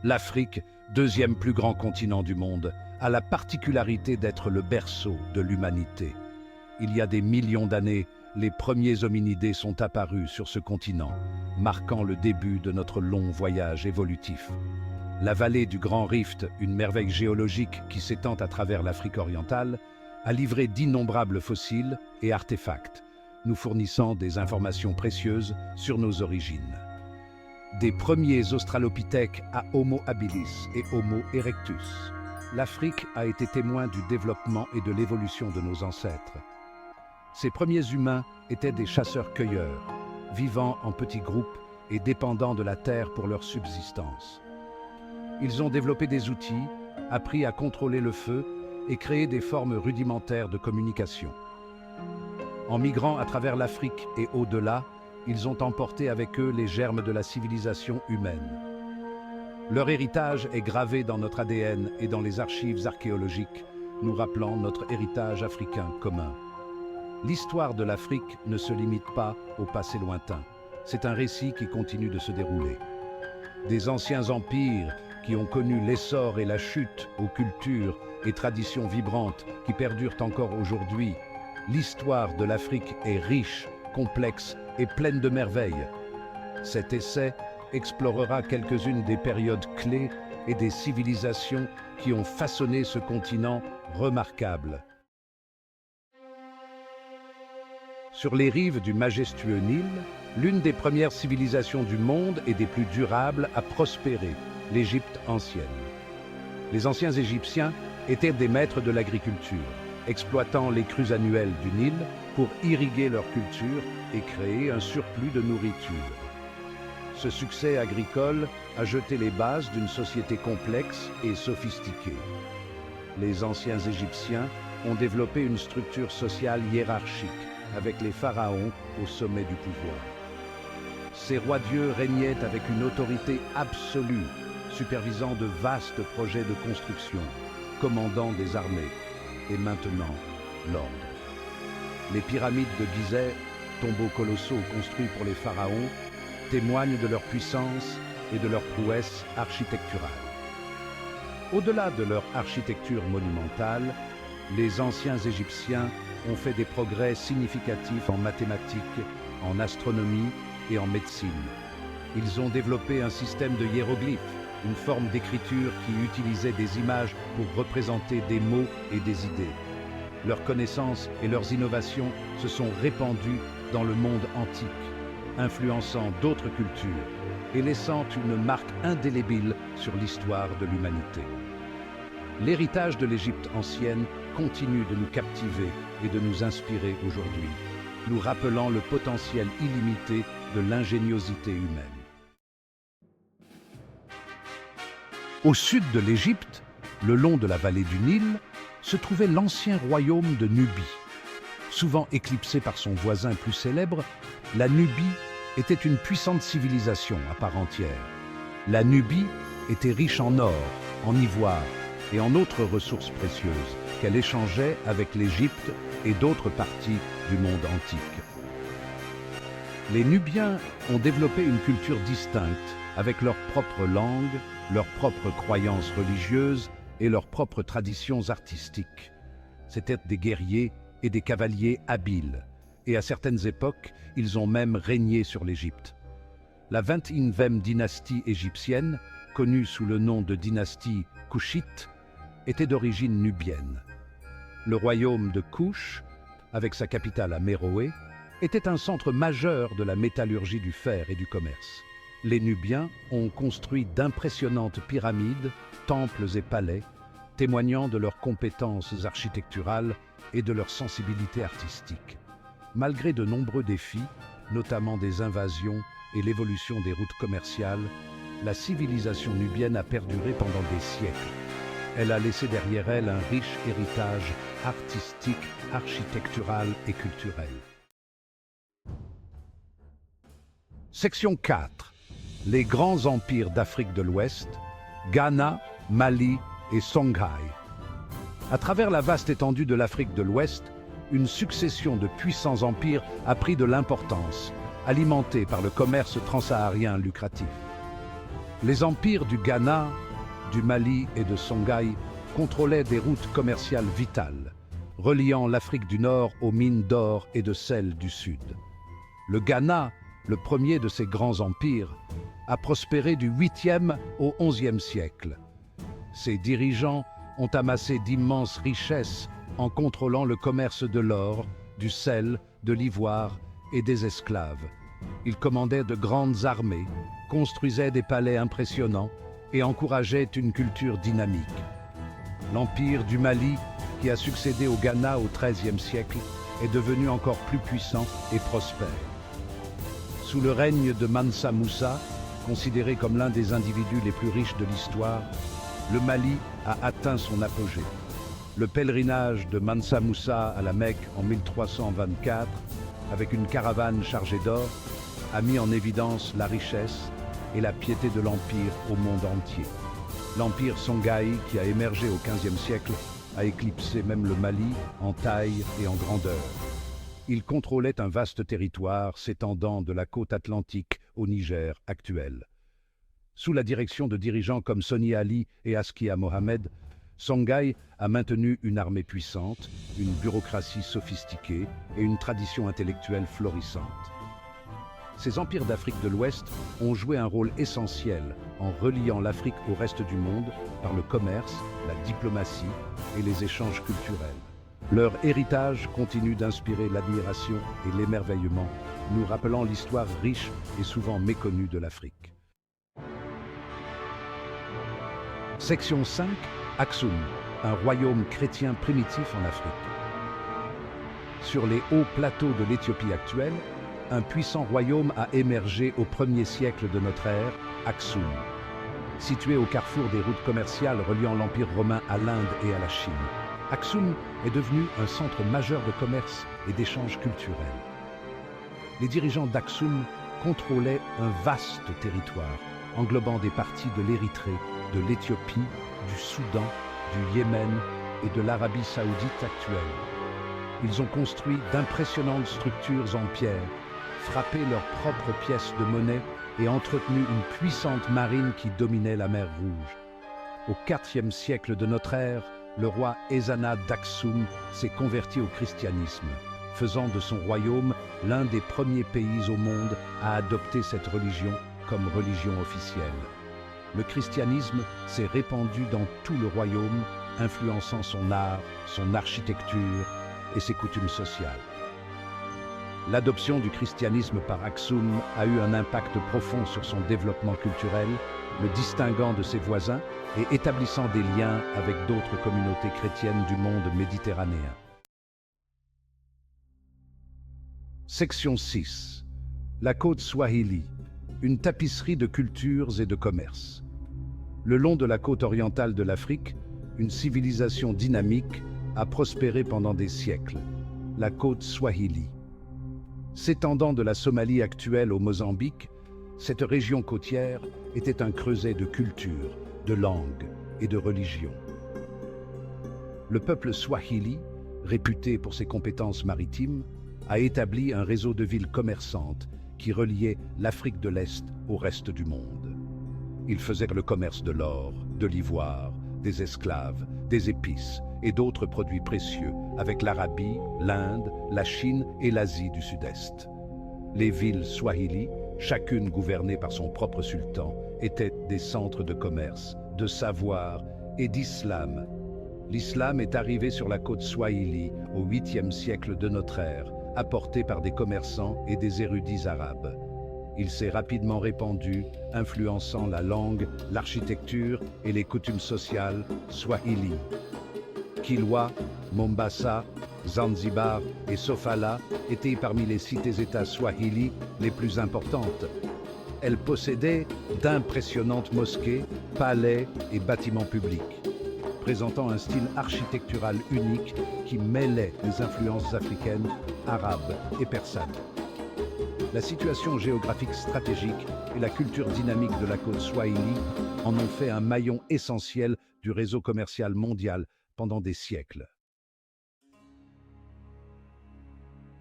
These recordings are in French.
L'Afrique, deuxième plus grand continent du monde, a la particularité d'être le berceau de l'humanité. Il y a des millions d'années, les premiers hominidés sont apparus sur ce continent, marquant le début de notre long voyage évolutif. La vallée du Grand Rift, une merveille géologique qui s'étend à travers l'Afrique orientale, a livré d'innombrables fossiles et artefacts, nous fournissant des informations précieuses sur nos origines. Des premiers australopithèques à Homo habilis et Homo erectus, l'Afrique a été témoin du développement et de l'évolution de nos ancêtres. Ces premiers humains étaient des chasseurs-cueilleurs, vivant en petits groupes et dépendant de la terre pour leur subsistance. Ils ont développé des outils, appris à contrôler le feu et créé des formes rudimentaires de communication. En migrant à travers l'Afrique et au-delà, ils ont emporté avec eux les germes de la civilisation humaine. Leur héritage est gravé dans notre ADN et dans les archives archéologiques, nous rappelant notre héritage africain commun. L'histoire de l'Afrique ne se limite pas au passé lointain. C'est un récit qui continue de se dérouler. Des anciens empires qui ont connu l'essor et la chute aux cultures et traditions vibrantes qui perdurent encore aujourd'hui, l'histoire de l'Afrique est riche, complexe et pleine de merveilles. Cet essai explorera quelques-unes des périodes clés et des civilisations qui ont façonné ce continent remarquable. Sur les rives du majestueux Nil, l'une des premières civilisations du monde et des plus durables a prospéré, l'Égypte ancienne. Les anciens Égyptiens étaient des maîtres de l'agriculture, exploitant les crues annuelles du Nil pour irriguer leur culture et créer un surplus de nourriture. Ce succès agricole a jeté les bases d'une société complexe et sophistiquée. Les anciens Égyptiens ont développé une structure sociale hiérarchique, avec les pharaons au sommet du pouvoir. Ces rois-dieux régnaient avec une autorité absolue, supervisant de vastes projets de construction, commandant des armées, et maintenant l'ordre. Les pyramides de Gizeh, tombeaux colossaux construits pour les pharaons, témoignent de leur puissance et de leur prouesse architecturale. Au-delà de leur architecture monumentale, les anciens Égyptiens ont fait des progrès significatifs en mathématiques, en astronomie et en médecine. Ils ont développé un système de hiéroglyphes, une forme d'écriture qui utilisait des images pour représenter des mots et des idées. Leurs connaissances et leurs innovations se sont répandues dans le monde antique, influençant d'autres cultures et laissant une marque indélébile sur l'histoire de l'humanité. L'héritage de l'Égypte ancienne continue de nous captiver et de nous inspirer aujourd'hui, nous rappelant le potentiel illimité de l'ingéniosité humaine. Au sud de l'Égypte, le long de la vallée du Nil, se trouvait l'ancien royaume de Nubie. Souvent éclipsé par son voisin plus célèbre, la Nubie était une puissante civilisation à part entière. La Nubie était riche en or, en ivoire et en autres ressources précieuses qu'elle échangeait avec l'Égypte et d'autres parties du monde antique. Les Nubiens ont développé une culture distincte avec leur propre langue, leurs propres croyances religieuses et leurs propres traditions artistiques. C'étaient des guerriers et des cavaliers habiles, et à certaines époques, ils ont même régné sur l'Égypte. La 21e dynastie égyptienne, connue sous le nom de dynastie Couchite, était d'origine nubienne. Le royaume de Kouch, avec sa capitale à Méroé, était un centre majeur de la métallurgie du fer et du commerce. Les Nubiens ont construit d'impressionnantes pyramides, temples et palais, témoignant de leurs compétences architecturales et de leur sensibilité artistique. Malgré de nombreux défis, notamment des invasions et l'évolution des routes commerciales, la civilisation nubienne a perduré pendant des siècles. Elle a laissé derrière elle un riche héritage artistique, architectural et culturel. Section 4. Les grands empires d'Afrique de l'Ouest, Ghana, Mali et Songhai. À travers la vaste étendue de l'Afrique de l'Ouest, une succession de puissants empires a pris de l'importance, alimentés par le commerce transsaharien lucratif. Les empires du Ghana, du Mali et de Songhai contrôlaient des routes commerciales vitales, reliant l'Afrique du Nord aux mines d'or et de sel du Sud. Le Ghana, le premier de ces grands empires, a prospéré du 8e au 11e siècle. Ses dirigeants ont amassé d'immenses richesses en contrôlant le commerce de l'or, du sel, de l'ivoire et des esclaves. Ils commandaient de grandes armées, construisaient des palais impressionnants et encourageaient une culture dynamique. L'empire du Mali, qui a succédé au Ghana au XIIIe siècle, est devenu encore plus puissant et prospère. Sous le règne de Mansa Moussa, considéré comme l'un des individus les plus riches de l'histoire, le Mali a atteint son apogée. Le pèlerinage de Mansa Moussa à la Mecque en 1324, avec une caravane chargée d'or, a mis en évidence la richesse et la piété de l'Empire au monde entier. L'Empire Songhai, qui a émergé au XVe siècle, a éclipsé même le Mali en taille et en grandeur. Il contrôlait un vaste territoire s'étendant de la côte atlantique au Niger actuel. Sous la direction de dirigeants comme Soni Ali et Askia Mohamed, Songhai a maintenu une armée puissante, une bureaucratie sophistiquée et une tradition intellectuelle florissante. Ces empires d'Afrique de l'Ouest ont joué un rôle essentiel en reliant l'Afrique au reste du monde par le commerce, la diplomatie et les échanges culturels. Leur héritage continue d'inspirer l'admiration et l'émerveillement, nous rappelant l'histoire riche et souvent méconnue de l'Afrique. Section 5, Aksum, un royaume chrétien primitif en Afrique. Sur les hauts plateaux de l'Éthiopie actuelle, un puissant royaume a émergé au 1er siècle de notre ère, Aksum. Situé au carrefour des routes commerciales reliant l'Empire romain à l'Inde et à la Chine, Aksum est devenu un centre majeur de commerce et d'échanges culturels. Les dirigeants d'Aksum contrôlaient un vaste territoire, englobant des parties de l'Érythrée, de l'Éthiopie, du Soudan, du Yémen et de l'Arabie saoudite actuelle. Ils ont construit d'impressionnantes structures en pierre, frappé leurs propres pièces de monnaie et entretenu une puissante marine qui dominait la mer Rouge. Au IVe siècle de notre ère, le roi Ezana d'Aksum s'est converti au christianisme, faisant de son royaume l'un des premiers pays au monde à adopter cette religion comme religion officielle. Le christianisme s'est répandu dans tout le royaume, influençant son art, son architecture et ses coutumes sociales. L'adoption du christianisme par Aksum a eu un impact profond sur son développement culturel, le distinguant de ses voisins et établissant des liens avec d'autres communautés chrétiennes du monde méditerranéen. Section 6. La côte Swahili, une tapisserie de cultures et de commerce. Le long de la côte orientale de l'Afrique, une civilisation dynamique a prospéré pendant des siècles, la côte Swahili. S'étendant de la Somalie actuelle au Mozambique, cette région côtière était un creuset de culture, de langue et de religion. Le peuple Swahili, réputé pour ses compétences maritimes, a établi un réseau de villes commerçantes qui reliait l'Afrique de l'Est au reste du monde. Ils faisaient le commerce de l'or, de l'ivoire, des esclaves, des épices et d'autres produits précieux avec l'Arabie, l'Inde, la Chine et l'Asie du Sud-Est. Les villes Swahili, chacune gouvernée par son propre sultan, étaient des centres de commerce, de savoir et d'islam. L'islam est arrivé sur la côte Swahili au 8e siècle de notre ère, apporté par des commerçants et des érudits arabes. Il s'est rapidement répandu, influençant la langue, l'architecture et les coutumes sociales swahili. Kilwa, Mombasa, Zanzibar et Sofala étaient parmi les cités-États swahili les plus importantes. Elles possédaient d'impressionnantes mosquées, palais et bâtiments publics, présentant un style architectural unique qui mêlait les influences africaines, arabes et persanes. La situation géographique stratégique et la culture dynamique de la côte Swahili en ont fait un maillon essentiel du réseau commercial mondial pendant des siècles.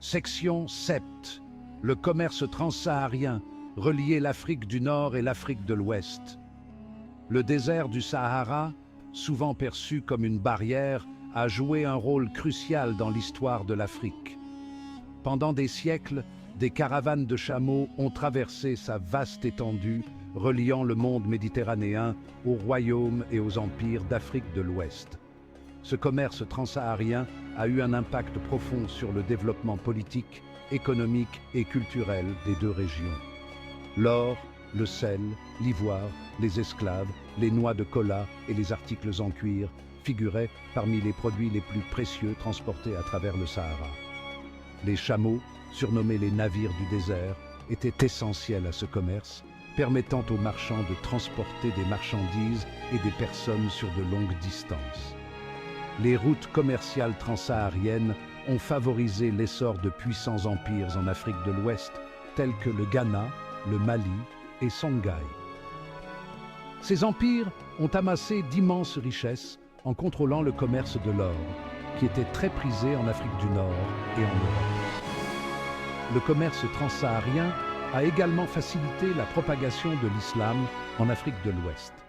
Section 7. Le commerce transsaharien reliait l'Afrique du Nord et l'Afrique de l'Ouest. Le désert du Sahara, souvent perçu comme une barrière, a joué un rôle crucial dans l'histoire de l'Afrique. Pendant des siècles, des caravanes de chameaux ont traversé sa vaste étendue, reliant le monde méditerranéen aux royaumes et aux empires d'Afrique de l'Ouest. Ce commerce transsaharien a eu un impact profond sur le développement politique, économique et culturel des deux régions. L'or, le sel, l'ivoire, les esclaves, les noix de cola et les articles en cuir figuraient parmi les produits les plus précieux transportés à travers le Sahara. Les chameaux, surnommés les navires du désert, étaient essentiels à ce commerce, permettant aux marchands de transporter des marchandises et des personnes sur de longues distances. Les routes commerciales transsahariennes ont favorisé l'essor de puissants empires en Afrique de l'Ouest, tels que le Ghana, le Mali et Songhai. Ces empires ont amassé d'immenses richesses en contrôlant le commerce de l'or, qui était très prisé en Afrique du Nord et en Europe. Le commerce transsaharien a également facilité la propagation de l'islam en Afrique de l'Ouest.